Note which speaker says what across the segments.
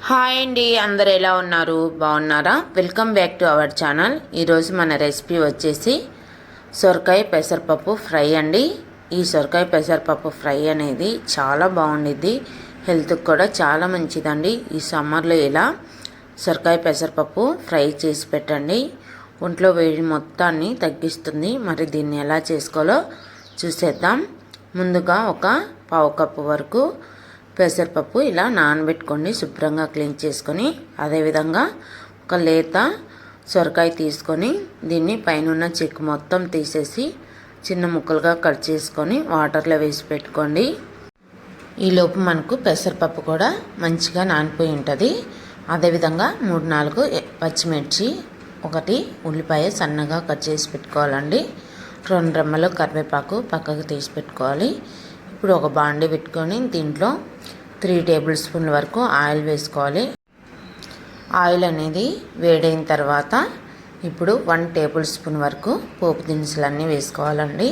Speaker 1: Hi అండి, అందరు ఎలా ఉన్నారు? బాగున్నారా? Welcome back to our channel. ఈరోజు మన రెసిపీ వచ్చేసి సొరకాయ పెసరపప్పు ఫ్రై అండి. ఈ సొరకాయ పెసరపప్పు ఫ్రై అనేది చాలా బాగుండిద్ది, హెల్త్కి కూడా చాలా మంచిదండి. ఈ సమ్మర్లో ఇలా సొరకాయ పెసరపప్పు ఫ్రై చేసి పెట్టండి, ఒంట్లో వేడి మొత్తాన్ని తగ్గిస్తుంది. మరి దీన్ని ఎలా చేసుకోవాలో చూసేద్దాం. ముందుగా ఒక పావు కప్పు వరకు పెసరపప్పు ఇలా నానబెట్టుకోండి, శుభ్రంగా క్లీన్ చేసుకొని. అదేవిధంగా ఒక లేత సొరకాయ తీసుకొని దీన్ని పైన చెక్కు మొత్తం తీసేసి చిన్న ముక్కలుగా కట్ చేసుకొని వాటర్లో వేసి పెట్టుకోండి. ఈలోపు మనకు పెసరపప్పు కూడా మంచిగా నానిపోయి ఉంటుంది. అదేవిధంగా 3-4 పచ్చిమిర్చి, 1 ఉల్లిపాయ సన్నగా కట్ చేసి పెట్టుకోవాలండి. 2 రెమ్మలు కరివేపాకు పక్కకు తీసి పెట్టుకోవాలి. ఇప్పుడు ఒక బాండి పెట్టుకొని దీంట్లో 3 టేబుల్ స్పూన్ల వరకు ఆయిల్ వేసుకోవాలి. ఆయిల్ అనేది వేడైన తర్వాత ఇప్పుడు 1 టేబుల్ స్పూన్ వరకు పోపు దినుసులన్నీ వేసుకోవాలండి.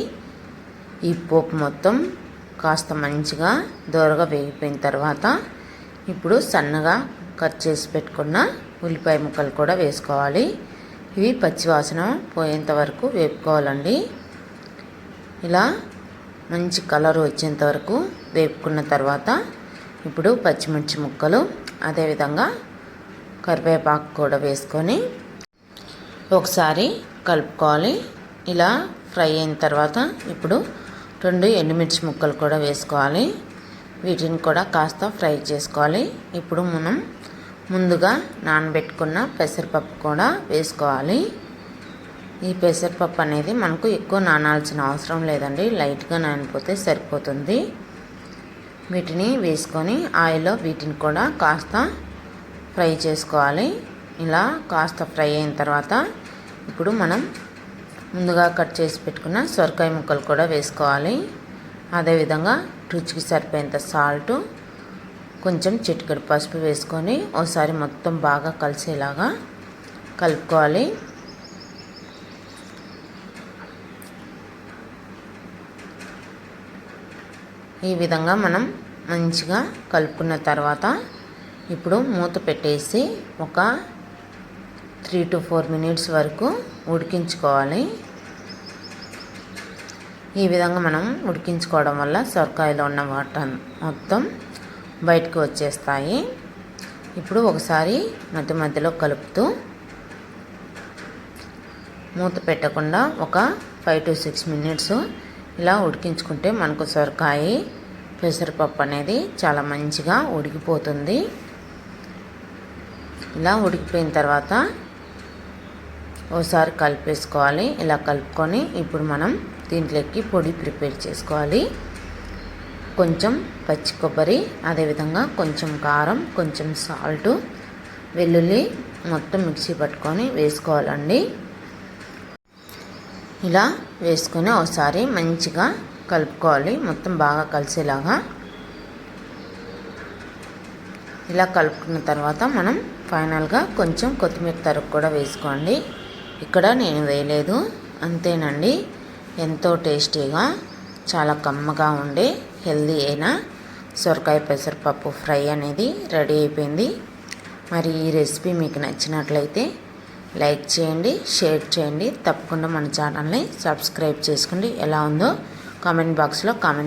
Speaker 1: ఈ పోపు మొత్తం కాస్త మంచిగా దోరగా వేగిపోయిన తర్వాత ఇప్పుడు సన్నగా కట్ చేసి పెట్టుకున్న ఉల్లిపాయ ముక్కలు కూడా వేసుకోవాలి. ఇవి పచ్చివాసన పోయేంత వరకు వేపుకోవాలండి. ఇలా మంచి కలర్ వచ్చేంత వరకు వేపుకున్న తర్వాత ఇప్పుడు పచ్చిమిర్చి ముక్కలు, అదేవిధంగా కరివేపాకు కూడా వేసుకొని ఒకసారి కలుపుకోవాలి. ఇలా ఫ్రై అయిన తర్వాత ఇప్పుడు 2 ఎండుమిర్చి ముక్కలు కూడా వేసుకోవాలి. వీటిని కూడా కాస్త ఫ్రై చేసుకోవాలి. ఇప్పుడు మనం ముందుగా నానబెట్టుకున్న పెసరపప్పు కూడా వేసుకోవాలి. ఈ పెసరపప్పు అనేది మనకు ఎక్కువ నానాల్సిన అవసరం లేదండి, లైట్గా నానిపోతే సరిపోతుంది. వీటిని వేసుకొని ఆయిల్లో వీటిని కూడా కాస్త ఫ్రై చేసుకోవాలి. ఇలా కాస్త ఫ్రై అయిన తర్వాత ఇప్పుడు మనం ముందుగా కట్ చేసి పెట్టుకున్న సొరకాయ ముక్కలు కూడా వేసుకోవాలి. అదేవిధంగా రుచికి సరిపోయేంత సాల్టు, కొంచెం చిటికెడు పసుపు వేసుకొని ఒకసారి మొత్తం బాగా కలిసేలాగా కలుపుకోవాలి. ఈ విధంగా మనం మంచిగా కలుపుకున్న తర్వాత ఇప్పుడు మూత పెట్టేసి ఒక 3 to 4 మినిట్స్ వరకు ఉడికించుకోవాలి. ఈ విధంగా మనం ఉడికించుకోవడం వల్ల సొరకాయలో ఉన్న వాటర్ మొత్తం బయటకు వచ్చేస్తాయి. ఇప్పుడు ఒకసారి మధ్య మధ్యలో కలుపుతూ మూత పెట్టకుండా ఒక 5 to 6 మినిట్స్ ఇలా ఉడికించుకుంటే మనకు సొరకాయ పెసరపప్పు అనేది చాలా మంచిగా ఉడికిపోతుంది. ఇలా ఉడికిపోయిన తర్వాత ఒకసారి కలిపేసుకోవాలి. ఇలా కలుపుకొని ఇప్పుడు మనం దీంట్లోకి పొడి ప్రిపేర్ చేసుకోవాలి. కొంచెం పచ్చి కొబ్బరి, అదేవిధంగా కొంచెం కారం, కొంచెం సాల్టు, వెల్లుల్లి మొత్తం మిక్సీ పట్టుకొని వేసుకోవాలండి. ఇలా వేసుకొని ఒకసారి మంచిగా కలుపుకోవాలి, మొత్తం బాగా కలిసేలాగా. ఇలా కలుపుకున్న తర్వాత మనం ఫైనల్గా కొంచెం కొత్తిమీర తరుగు కూడా వేసుకోండి. ఇక్కడ నేను వేయలేదు, అంతేనండి. ఎంతో టేస్టీగా, చాలా కమ్మగా ఉండే హెల్దీ అయిన సొరకాయ పెసరపప్పు ఫ్రై అనేది రెడీ అయిపోయింది. మరి ఈ రెసిపీ మీకు నచ్చినట్లయితే లైక్ చేయండి, షేర్ చేయండి, తప్పకుండా మన ఛానల్ని సబ్స్క్రైబ్ చేసుకోండి. ఎలా ఉందో కామెంట్ బాక్స్లో కామెంట్